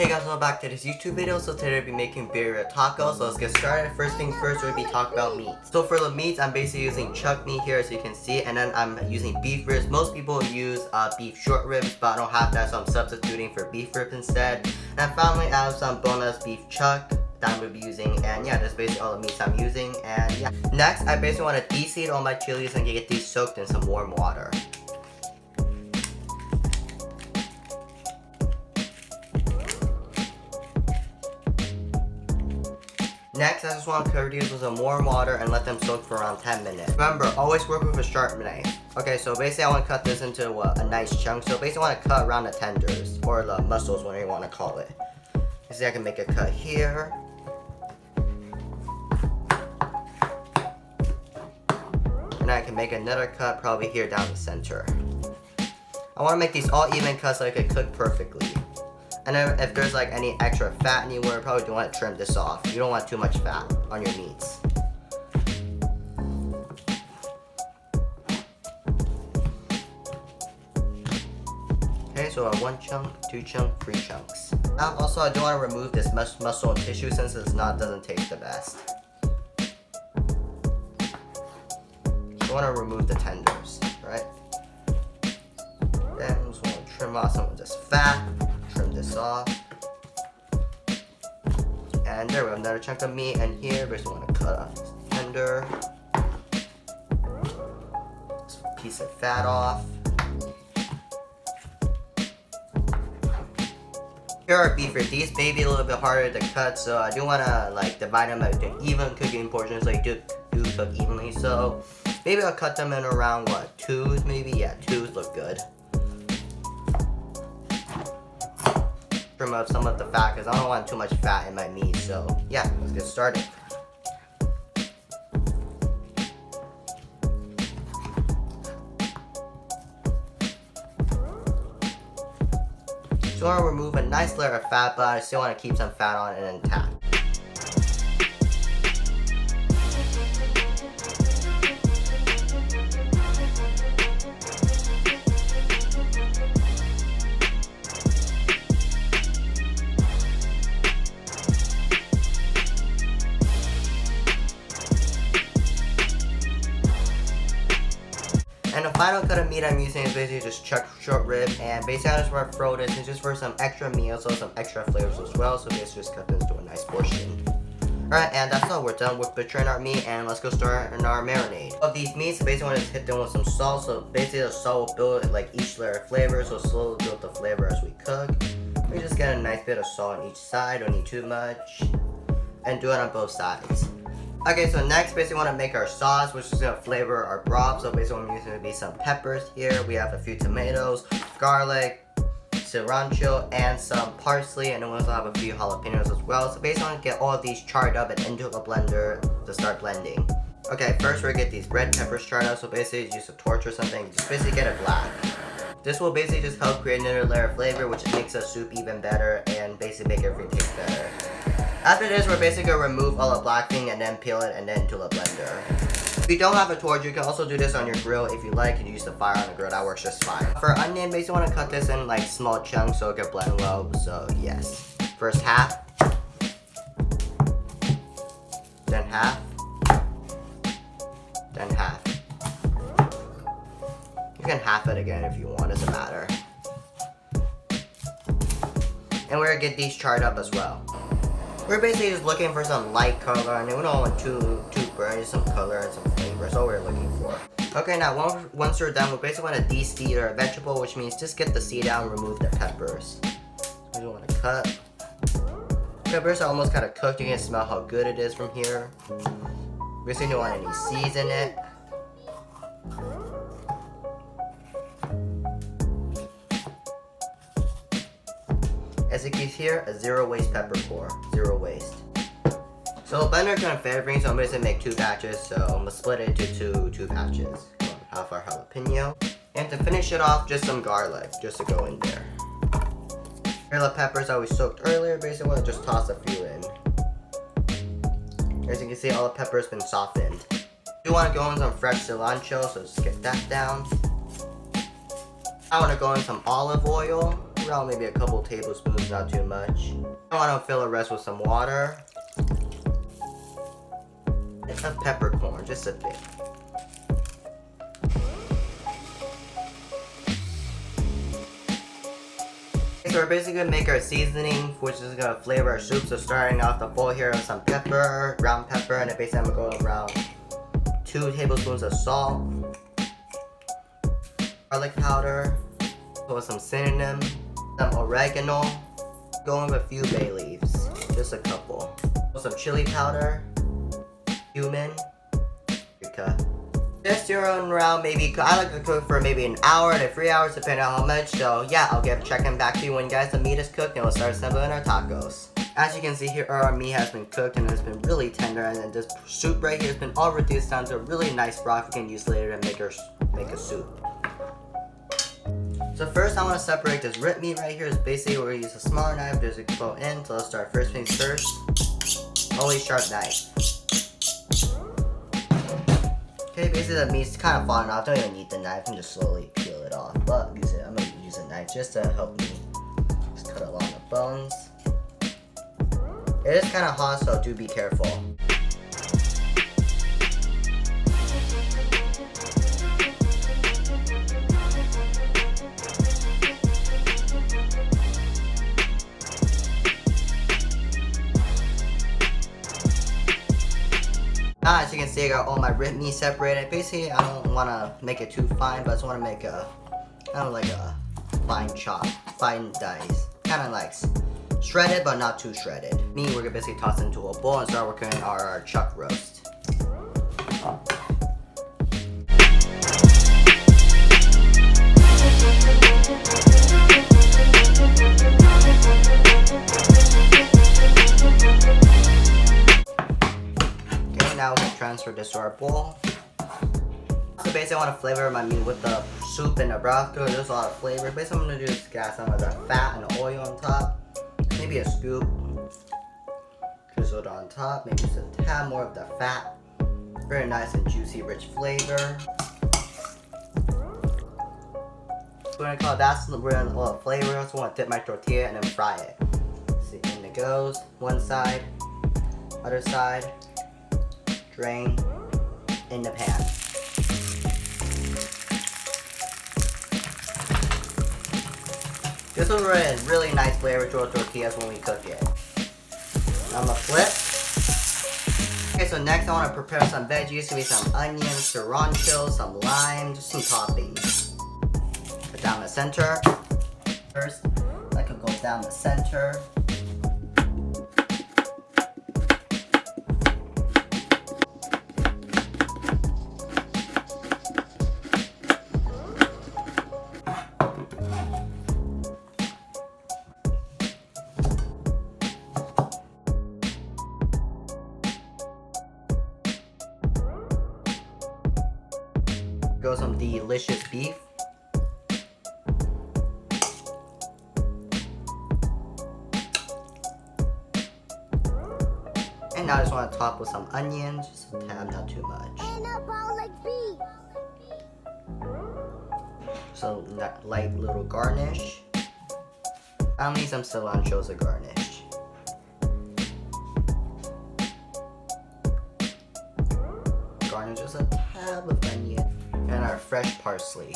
Hey guys, welcome back to this YouTube video. So today we'll be making birria tacos. So let's get started. First things first, we'll be talking about meat. So for the meats, I'm basically using chuck meat here, as you can see, and then I'm using beef ribs. Most people use beef short ribs, but I don't have that, so I'm substituting for beef ribs instead. And finally, I have some boneless beef chuck that I'm going to be using, and yeah, that's basically all the meats I'm using. And yeah, next, I basically want to de-seed all my chilies and get these soaked in some warm water. Next, I just want to cover these with some warm water and let them soak for around 10 minutes. Remember, always work with a sharp knife. Okay, so basically I want to cut this into a nice chunk. So basically I want to cut around the tenders, or the muscles, whatever you want to call it. You see, I can make a cut here. And I can make another cut probably here down the center. I want to make these all even cuts so I can cook perfectly. And then if there's like any extra fat anywhere, you probably do want to trim this off. You don't want too much fat on your meats. Okay, so 1 chunk, 2 chunks, 3 chunks. Now also I do want to remove this muscle and tissue since it's doesn't taste the best. So I want to remove the tenders, right? Then I just want to trim off some of this fat. Trim this off. And there we have another chunk of meat, and here we just want to cut off this tender. This piece of fat off. Here are beef ribs. These may be a little bit harder to cut, so I do want to like divide them into even cooking portions so you do cook evenly. So maybe I'll cut them in around what, 2s maybe? Yeah, 2s look good. Trim up some of the fat because I don't want too much fat in my meat. So yeah, let's get started. So I want to remove a nice layer of fat, but I still want to keep some fat on it intact. And the final cut of meat I'm using is basically just chuck short rib, and basically I just want to throw this in just for some extra meals, so some extra flavors as well. So basically just cut this to a nice portion. Alright, and that's all. We're done with butchering our meat, and let's go start on our marinade. Of these meats, basically I want to hit them with some salt, so basically the salt will build like each layer of flavor, so slowly build the flavor as we cook. We just get a nice bit of salt on each side, don't need too much, and do it on both sides. Okay, so next basically want to make our sauce, which is going to flavor our broth. So basically what I'm using to be some peppers here. We have a few tomatoes, garlic, cilantro, and some parsley, and then we also have a few jalapenos as well. So basically I want to get all of these charred up and into a blender to start blending. Okay, first we're going to get these red peppers charred up. So basically use a torch or something, just basically get it black. This will basically just help create another layer of flavor, which makes the soup even better and basically make everything taste better. After this, we're basically going to remove all the black thing and then peel it and then into a blender. If you don't have a torch, you can also do this on your grill if you like, and use the fire on the grill. That works just fine. For onion, basically want to cut this in like small chunks so it can blend well. So yes, first half, then half, then half. You can half it again if you want, doesn't matter. And we're going to get these charred up as well. We're basically just looking for some light color, and we don't want too burnt, just some color and some flavor. That's all we're looking for. Okay, now once we're done, we basically want to de-seed our vegetable, which means just get the seed out and remove the peppers. So we want to cut. Peppers are almost kind of cooked. You can smell how good it is from here. We basically don't want any seeds in it. As you can hear, a zero waste pepper core. Zero waste. So the blender kind of favoring, so I'm basically make 2 batches. So I'm gonna split it into two batches. Half our jalapeno. And to finish it off, just some garlic, just to go in there. Here are the peppers that we soaked earlier. Basically, we'll just toss a few in. As you can see, all the pepper's been softened. You want to go in some fresh cilantro, so just get that down. I want to go in some olive oil. around maybe a couple tablespoons, not too much. I want to fill the rest with some water. And a peppercorn, just a bit. So we're basically gonna make our seasoning, which is gonna flavor our soup. So starting off the bowl here with some pepper, ground pepper, and then basically I'm gonna go around 2 tablespoons of salt, garlic powder, with some cinnamon, some oregano, going with a few bay leaves, just a couple. Some chili powder, cumin, paprika. Just stir around, maybe, I like to cook for maybe an hour to 3 hours depending on how much. So yeah, I'll get checking back to you when guys the meat is cooked and we'll start assembling our tacos. As you can see here, our meat has been cooked and it's been really tender, and then this soup right here has been all reduced down to a really nice broth we can use later to make a soup. So first I want to separate this rib meat right here. Is basically we're going to use a smaller knife just to go in. So let's start first things first. Always sharp knife. Okay, basically the meat's kind of falling off. Don't even need the knife, and just slowly peel it off. But I'm going to use a knife just to help me just cut along the bones. It is kind of hot, so do be careful. Now, as you can see, I got all my rib meat separated. Basically, I don't want to make it too fine, but I just want to make a kind of like a fine chop, fine dice, kind of like shredded but not too shredded. Meat we're gonna basically toss into a bowl and start working on our chuck roast. Now we can transfer this to our bowl. So basically I want to flavor my meat with the soup and the broth because there's a lot of flavor. Basically I'm going to do is gas some of the fat and the oil on top. Maybe a scoop. Drizzle it on top. Maybe just a tad more of the fat. Very nice and juicy, rich flavor. We're going to call that we're going to little flavor. I just want to dip my tortilla and then fry it. See, in it goes. One side, other side. Drain in the pan. This will bring a really nice flavor to our tortillas when we cook it. Now I'm gonna flip. Okay, so next I want to prepare some veggies. So we some onions, cilantro, some lime, just some toppings. Put down the center. First, that could go down the center. Go some delicious beef. And now I just want to top with some onions, just a tad, not too much. And a ball like beef. So light little garnish. I'll need some cilantro as a garnish. Garnish just a tab of onion and our fresh parsley.